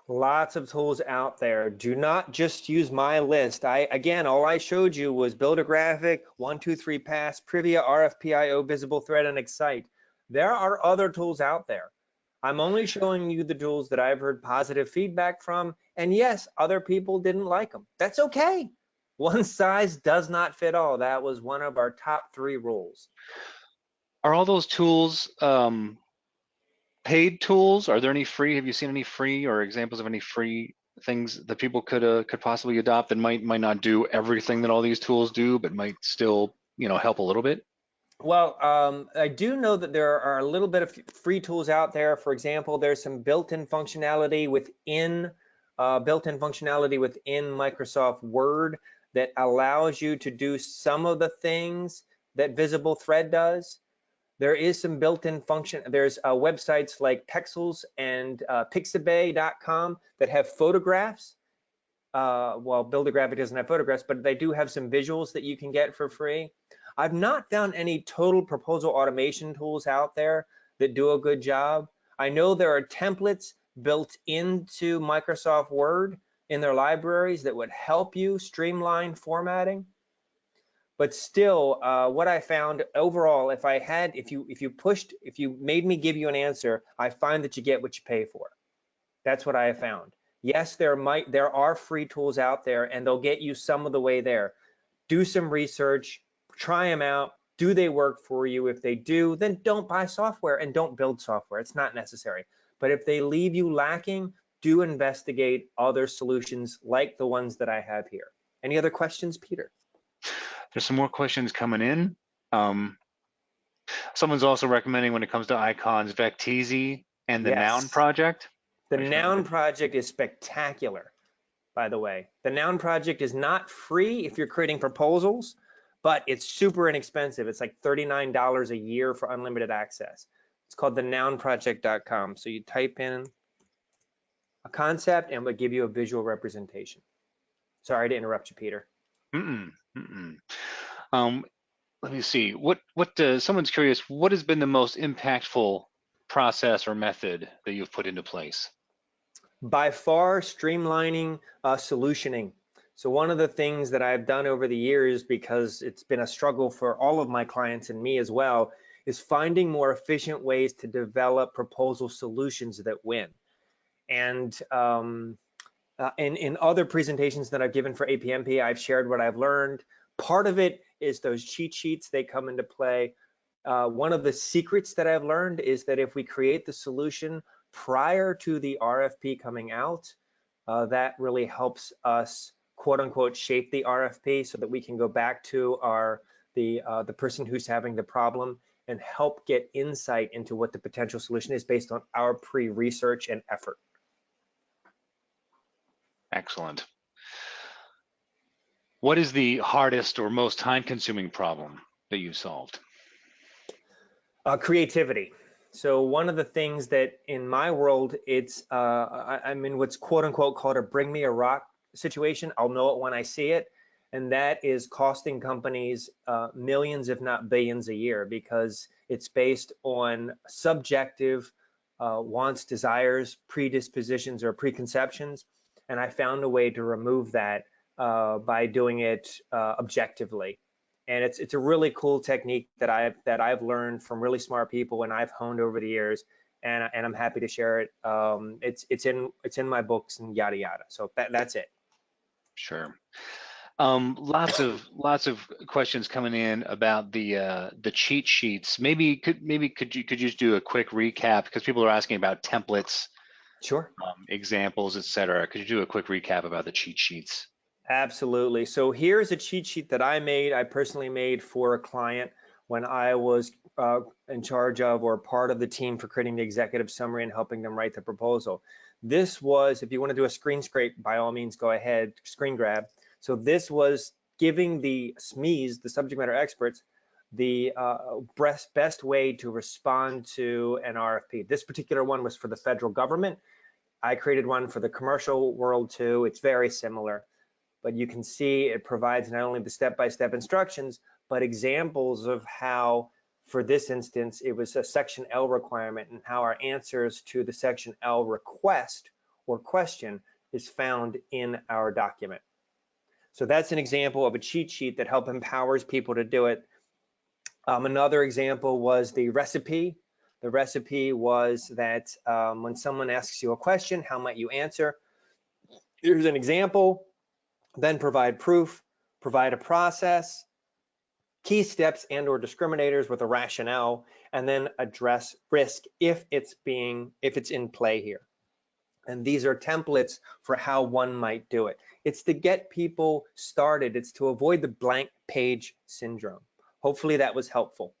Lots of tools out there. Do not just use my list. Again, all I showed you was build a graphic, 1, 2, 3 pass, Privia, RFPIO, visible thread, and Excite. There are other tools out there. I'm only showing you the tools that I've heard positive feedback from. And yes, other people didn't like them. That's okay. One size does not fit all. That was one of our top 3 rules. are all those tools paid tools? Are there any free? Have you seen any free or examples of any free things that people could possibly adopt that might not do everything that all these tools do, but might still, help a little bit? Well, I do know that there are a little bit of free tools out there. For example, there's some built-in functionality within Microsoft Word that allows you to do some of the things that Visible Thread does. There is some built-in function. There's websites like Pexels and Pixabay.com that have photographs. Well, Build a Graphic doesn't have photographs, but they do have some visuals that you can get for free. I've not found any total proposal automation tools out there that do a good job. I know there are templates built into Microsoft Word in their libraries that would help you streamline formatting. But still, what I found overall, if you made me give you an answer, I find that you get what you pay for. That's what I have found. Yes, there are free tools out there, and they'll get you some of the way there. Do some research, try them out. Do they work for you? If they do, then don't buy software and don't build software. It's not necessary. But if they leave you lacking, do investigate other solutions like the ones that I have here. Any other questions, Peter? There's some more questions coming in. Um, Someone's also recommending when it comes to icons, Vecteezy and the Noun Yes. project. The Are you familiar Noun with? project is spectacular, by the way. The Noun project is not free if you're creating proposals, but it's super inexpensive. It's like $39 a year for unlimited access. It's called thenounproject.com. So you type in a concept and it'll give you a visual representation. Sorry to interrupt you, Peter. Mm-mm, mm-mm. Um, Let me see. Someone's curious, what has been the most impactful process or method that you've put into place? By far, streamlining solutioning. So one of the things that I've done over the years, because it's been a struggle for all of my clients and me as well, is finding more efficient ways to develop proposal solutions that win. And in other presentations that I've given for APMP, I've shared what I've learned. Part of it is those cheat sheets, they come into play. One of the secrets that I've learned is that if we create the solution prior to the RFP coming out, that really helps us, quote unquote, shape the RFP so that we can go back to the person who's having the problem and help get insight into what the potential solution is based on our pre-research and effort. Excellent. What is the hardest or most time-consuming problem that you've solved? Creativity. So one of the things that in my world, I'm in what's quote unquote called a bring me a rock situation. I'll know it when I see it. And that is costing companies millions, if not billions a year, because it's based on subjective wants, desires, predispositions, or preconceptions. And I found a way to remove that by doing it objectively. And it's a really cool technique that I've learned from really smart people and I've honed over the years, and I'm happy to share it. It's in my books and yada yada. So that's it. Sure. Lots of questions coming in about the cheat sheets. Maybe could you just do a quick recap because people are asking about templates, Sure. examples, etc. Could you do a quick recap about the cheat sheets? Absolutely. So here's a cheat sheet that I personally made for a client when I was in charge of or part of the team for creating the executive summary and helping them write the proposal. This was, if you want to do a screen scrape, by all means, go ahead, screen grab. So this was giving the SMEs, the subject matter experts, the best way to respond to an RFP. This particular one was for the federal government. I created one for the commercial world too. It's very similar, but you can see it provides not only the step-by-step instructions, but examples of how, for this instance, it was a section L requirement and how our answers to the section L request or question is found in our document. So that's an example of a cheat sheet that empowers people to do it. Another example was the recipe. The recipe was that when someone asks you a question, how might you answer? Here's an example, then provide proof, provide a process, key steps and or discriminators with a rationale, and then address risk if it's in play here. And these are templates for how one might do it. It's to get people started. It's to avoid the blank page syndrome. Hopefully that was helpful.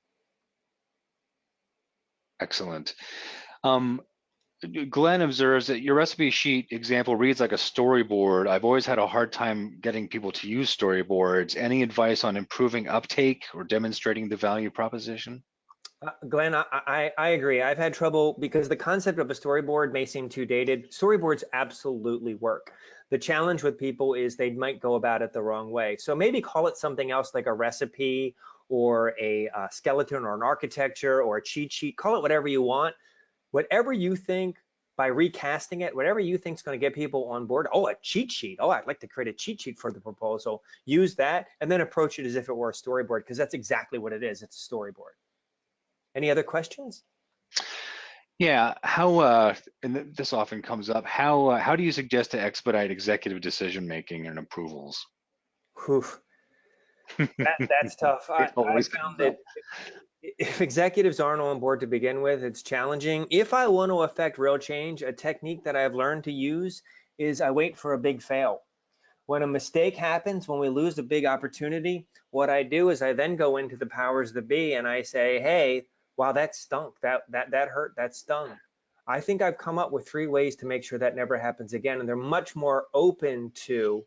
Excellent. Glenn observes that your recipe sheet example reads like a storyboard. I've always had a hard time getting people to use storyboards. Any advice on improving uptake or demonstrating the value proposition? Glenn, I agree. I've had trouble because the concept of a storyboard may seem too dated. Storyboards absolutely work. The challenge with people is they might go about it the wrong way. So maybe call it something else like a recipe or a skeleton or an architecture or a cheat sheet. Call it whatever you want. Whatever you think, by recasting it, whatever you think is going to get people on board. Oh, a cheat sheet. Oh, I'd like to create a cheat sheet for the proposal. Use that and then approach it as if it were a storyboard, because that's exactly what it is. It's a storyboard. Any other questions? Yeah, and this often comes up, how do you suggest to expedite executive decision making and approvals? Whew. That's tough. I Always found comes up. that if executives aren't on board to begin with, it's challenging. If I want to affect real change, a technique that I've learned to use is I wait for a big fail. When a mistake happens, when we lose a big opportunity, what I do is I then go into the powers that be and I say, hey, wow, that stunk, that hurt, that stung. I think I've come up with 3 ways to make sure that never happens again. And they're much more open to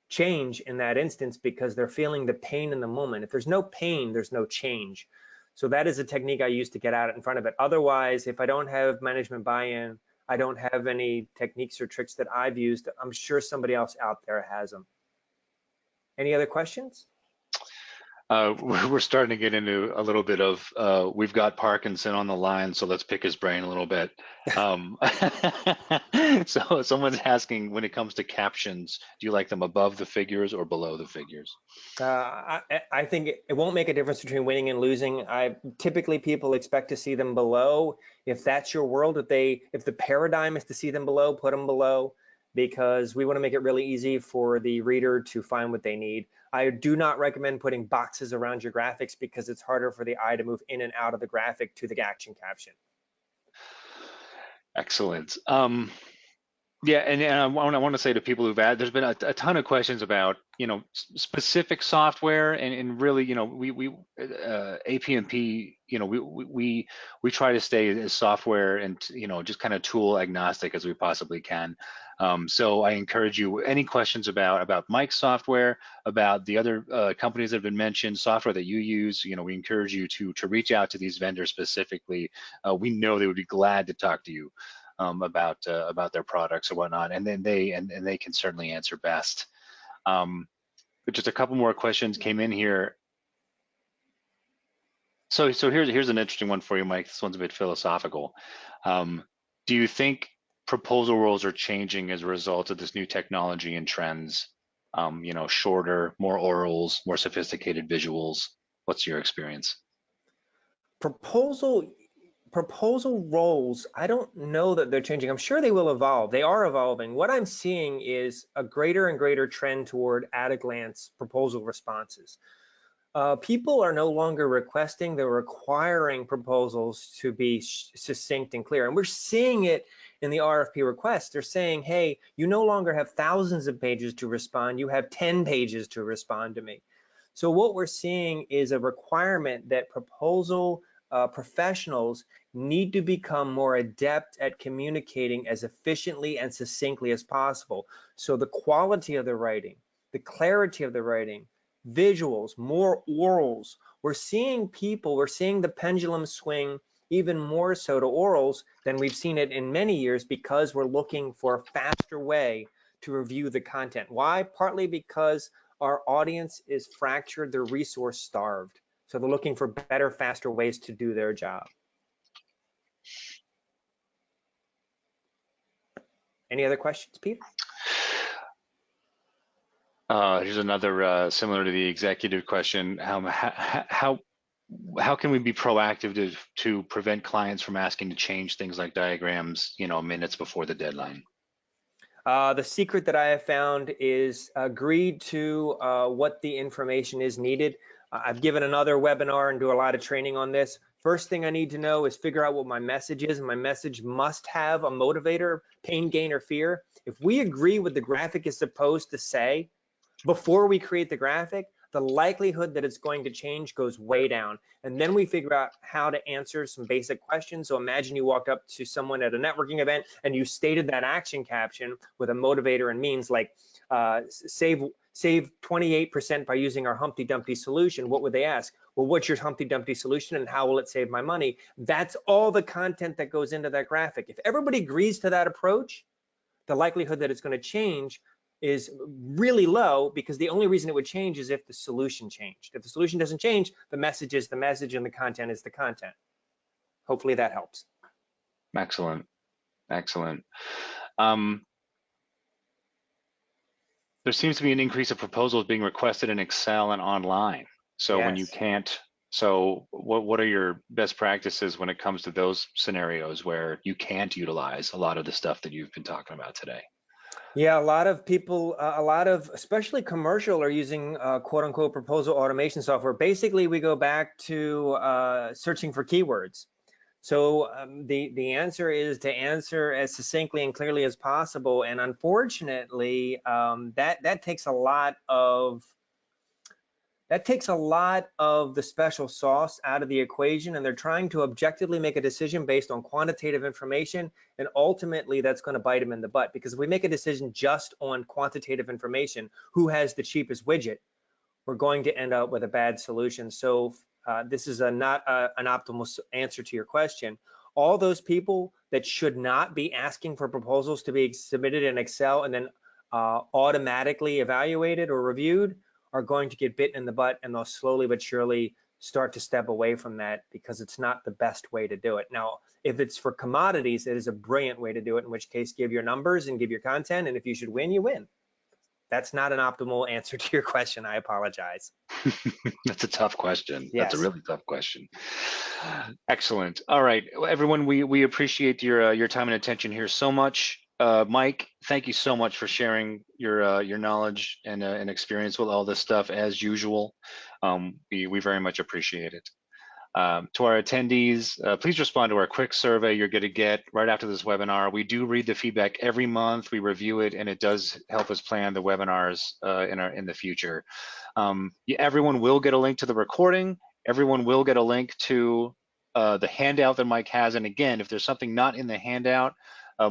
change in that instance because they're feeling the pain in the moment. If there's no pain, there's no change. So that is a technique I use to get out in front of it. Otherwise, if I don't have management buy-in, I don't have any techniques or tricks that I've used, I'm sure somebody else out there has them. Any other questions? We're starting to get into a little bit of, we've got Parkinson on the line, so let's pick his brain a little bit. So someone's asking, when it comes to captions, do you like them above the figures or below the figures? I think it won't make a difference between winning and losing. Typically people expect to see them below. If that's your world, if the paradigm is to see them below, put them below, because we want to make it really easy for the reader to find what they need. I do not recommend putting boxes around your graphics because it's harder for the eye to move in and out of the graphic to the action caption. Excellent. Yeah, and I want to say to people who've there's been a ton of questions about, specific software and really, we APMP, we try to stay as software and, just kind of tool agnostic as we possibly can. So I encourage you, any questions about Mike's software, about the other companies that have been mentioned, software that you use, we encourage you to reach out to these vendors specifically. We know they would be glad to talk to you about their products or whatnot, and then they can certainly answer best. But just a couple more questions came in here. So here's an interesting one for you, Mike. This one's a bit philosophical. Do you think proposal roles are changing as a result of this new technology and trends? Shorter, more orals, more sophisticated visuals. What's your experience? Proposal roles, I don't know that they're changing. I'm sure they will evolve. They are evolving. What I'm seeing is a greater and greater trend toward at-a-glance proposal responses. People are no longer requesting, they're requiring proposals to be succinct and clear. And we're seeing it in the RFP requests. They're saying, hey, you no longer have thousands of pages to respond, you have 10 pages to respond to me. So what we're seeing is a requirement that proposal professionals need to become more adept at communicating as efficiently and succinctly as possible. So the quality of the writing, the clarity of the writing, visuals, more orals. We're seeing the pendulum swing even more so to orals than we've seen it in many years, because we're looking for a faster way to review the content. Why? Partly because our audience is fractured, they're resource starved. So they're looking for better, faster ways to do their job. Any other questions, Peter? Here's another similar to the executive question. How can we be proactive to prevent clients from asking to change things like diagrams, minutes before the deadline? The secret that I have found is agreed to what the information is needed. I've given another webinar and do a lot of training on this. First thing I need to know is figure out what my message is, and my message must have a motivator, pain, gain, or fear. If we agree what the graphic is supposed to say before we create the graphic, the likelihood that it's going to change goes way down. And then we figure out how to answer some basic questions. So imagine you walked up to someone at a networking event and you stated that action caption with a motivator and means like save 28% by using our Humpty Dumpty solution. What would they ask? Well, what's your Humpty Dumpty solution and how will it save my money? That's all the content that goes into that graphic. If everybody agrees to that approach, the likelihood that it's going to change is really low, because the only reason it would change is if the solution changed. If the solution doesn't change, the message is the message and the content is the content. Hopefully that helps. Excellent. Excellent. There seems to be an increase of proposals being requested in Excel and online. So when you Yes. can't, what are your best practices when it comes to those scenarios where you can't utilize a lot of the stuff that you've been talking about today? Yeah, a lot of people, especially commercial, are using quote unquote proposal automation software. Basically, we go back to searching for keywords. So the answer is to answer as succinctly and clearly as possible. And unfortunately, that takes a lot of the special sauce out of the equation, and they're trying to objectively make a decision based on quantitative information, and ultimately that's going to bite them in the butt, because if we make a decision just on quantitative information, who has the cheapest widget, we're going to end up with a bad solution. So this is not an optimal answer to your question. All those people that should not be asking for proposals to be submitted in Excel and then automatically evaluated or reviewed are going to get bitten in the butt, and they'll slowly but surely start to step away from that, because it's not the best way to do it. Now, if it's for commodities, it is a brilliant way to do it, in which case give your numbers and give your content, and if you should win, you win. That's not an optimal answer to your question. I apologize. That's a tough question. That's a Yes. really tough question. Excellent. All right, everyone, we appreciate your time and attention here so much. Mike, thank you so much for sharing your knowledge and experience with all this stuff as usual. We very much appreciate it. To our attendees, please respond to our quick survey you're going to get right after this webinar. We do read the feedback every month. We review it, and it does help us plan the webinars in the future. Everyone will get a link to the recording. Everyone will get a link to the handout that Mike has. And again, if there's something not in the handout,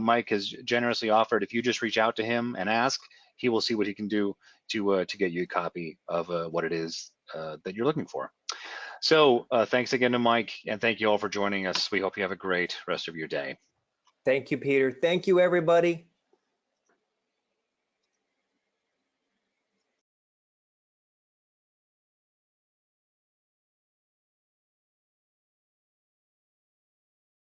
Mike has generously offered, if you just reach out to him and ask, he will see what he can do to get you a copy of what it is that you're looking for. So thanks again to Mike, and thank you all for joining us. We hope you have a great rest of your day. Thank you, Peter. Thank you, everybody.